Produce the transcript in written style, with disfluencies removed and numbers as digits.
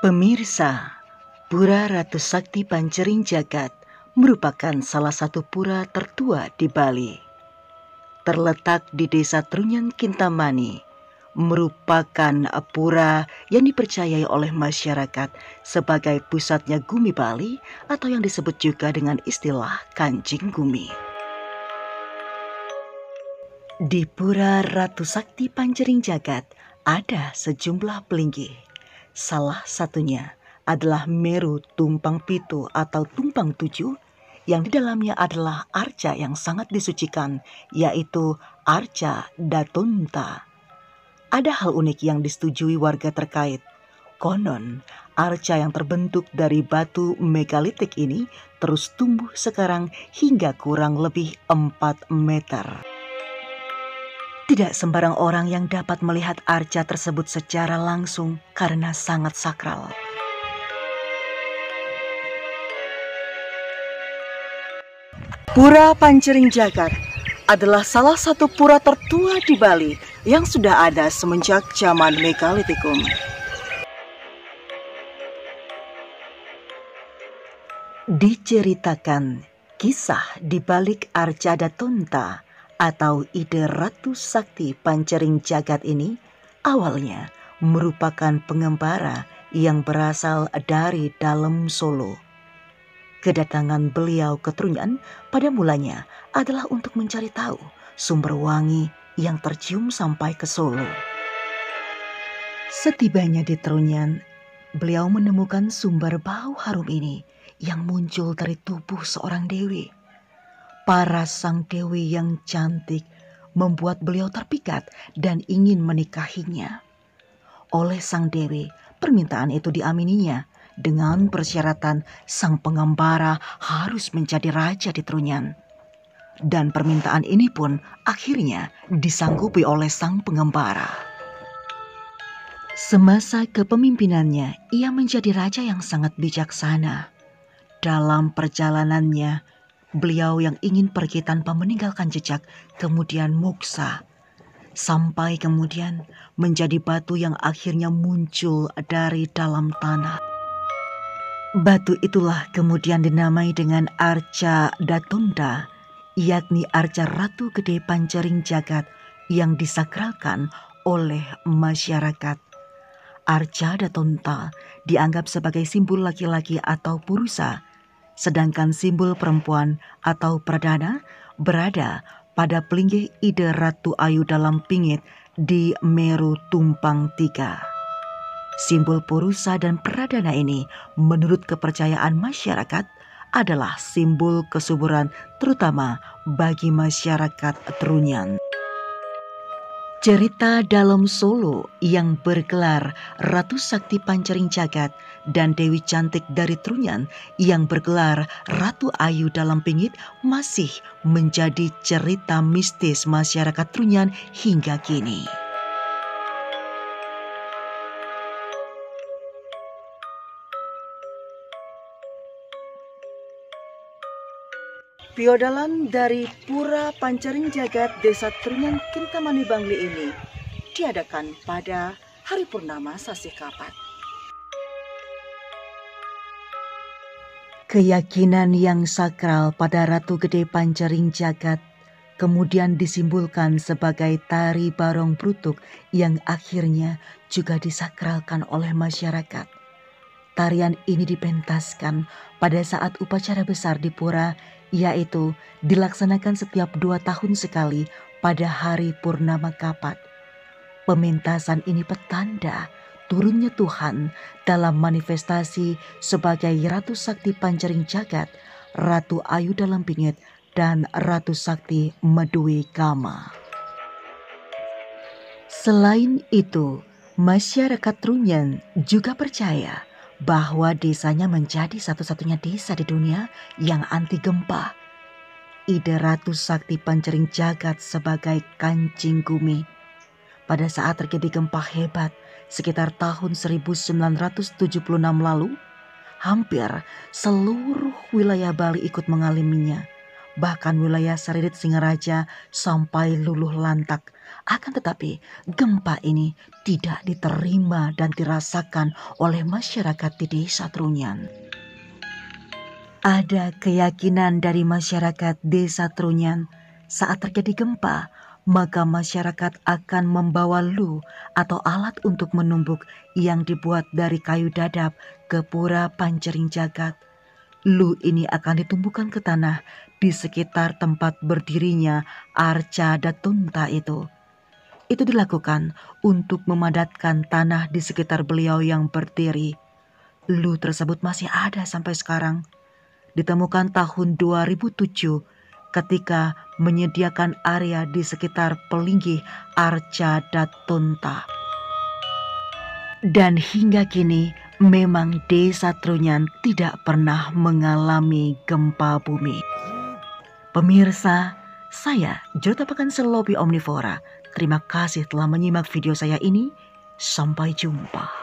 Pemirsa, Pura Ratu Sakti Pancering Jagat merupakan salah satu pura tertua di Bali. Terletak di Desa Trunyan Kintamani, merupakan pura yang dipercayai oleh masyarakat sebagai pusatnya Gumi Bali atau yang disebut juga dengan istilah Kancing Gumi. Di Pura Ratu Sakti Pancering Jagat ada sejumlah pelinggih. Salah satunya adalah Meru Tumpang Pitu atau Tumpang Tujuh yang di dalamnya adalah arca yang sangat disucikan, yaitu Arca Datonta. Ada hal unik yang disetujui warga terkait. Konon, arca yang terbentuk dari batu megalitik ini terus tumbuh sekarang hingga kurang lebih 4 meter. Tidak sembarang orang yang dapat melihat arca tersebut secara langsung karena sangat sakral. Pura Pancering Jagat adalah salah satu pura tertua di Bali yang sudah ada semenjak zaman Megalitikum. Diceritakan kisah di balik Arca Datonta atau ide Ratu Sakti Pancering Jagat ini awalnya merupakan pengembara yang berasal dari dalam Solo. Kedatangan beliau ke Trunyan pada mulanya adalah untuk mencari tahu sumber wangi yang tercium sampai ke Solo. Setibanya di Trunyan, beliau menemukan sumber bau harum ini yang muncul dari tubuh seorang dewi. Paras sang dewi yang cantik membuat beliau terpikat dan ingin menikahinya. Oleh sang dewi, permintaan itu diamininya dengan persyaratan sang pengembara harus menjadi raja di Trunyan. Dan permintaan ini pun akhirnya disanggupi oleh sang pengembara. Semasa kepemimpinannya, ia menjadi raja yang sangat bijaksana. Dalam perjalanannya, beliau yang ingin pergi tanpa meninggalkan jejak kemudian muksa, sampai kemudian menjadi batu yang akhirnya muncul dari dalam tanah. Batu itulah kemudian dinamai dengan Arca Datonta, yakni arca Ratu Gede Pancering Jagat yang disakralkan oleh masyarakat. Arca Datonta dianggap sebagai simbol laki-laki atau purusa, sedangkan simbol perempuan atau perdana berada pada pelinggih ide Ratu Ayu dalam pingit di Meru Tumpang Tiga. Simbol purusa dan pradana ini menurut kepercayaan masyarakat adalah simbol kesuburan terutama bagi masyarakat Trunyan. Cerita dalam Solo yang bergelar Ratu Sakti Pancering Jagat dan Dewi Cantik dari Trunyan yang bergelar Ratu Ayu dalam Pingit masih menjadi cerita mistis masyarakat Trunyan hingga kini. Piodalan dari Pura Pancering Jagat Desa Trunyan Kintamani Bangli ini diadakan pada hari purnama Sasi Kapat. Keyakinan yang sakral pada Ratu Gede Pancering Jagat kemudian disimbolkan sebagai tari barong brutuk yang akhirnya juga disakralkan oleh masyarakat. Tarian ini dipentaskan pada saat upacara besar di pura, yaitu dilaksanakan setiap 2 tahun sekali pada hari purnama Kapat. Pementasan ini petanda turunnya Tuhan dalam manifestasi sebagai Ratu Sakti Pancering Jagat, Ratu Ayu dalam Pingit, dan Ratu Sakti Medui Kama. Selain itu, masyarakat Trunyan juga percaya bahwa desanya menjadi satu-satunya desa di dunia yang anti gempa. Ide Ratu Sakti Pancering Jagat sebagai Kancing Gumi. Pada saat terjadi gempa hebat sekitar tahun 1976 lalu, hampir seluruh wilayah Bali ikut mengalaminya, bahkan wilayah Seririt Singaraja sampai luluh lantak. Akan tetapi gempa ini tidak diterima dan dirasakan oleh masyarakat di Desa Trunyan. Ada keyakinan dari masyarakat Desa Trunyan, saat terjadi gempa, maka masyarakat akan membawa lu atau alat untuk menumbuk yang dibuat dari kayu dadap ke pura Pancering Jagat. Lu ini akan ditumbuhkan ke tanah di sekitar tempat berdirinya Arca Datunta itu. Itu dilakukan untuk memadatkan tanah di sekitar beliau yang berdiri. Lu tersebut masih ada sampai sekarang. Ditemukan tahun 2007 ketika menyediakan area di sekitar Pelinggih Arca Datunta. Dan hingga kini memang Desa Trunyan tidak pernah mengalami gempa bumi. Pemirsa, saya Jota Pekan Selopi Omnivora. Terima kasih telah menyimak video saya ini. Sampai jumpa.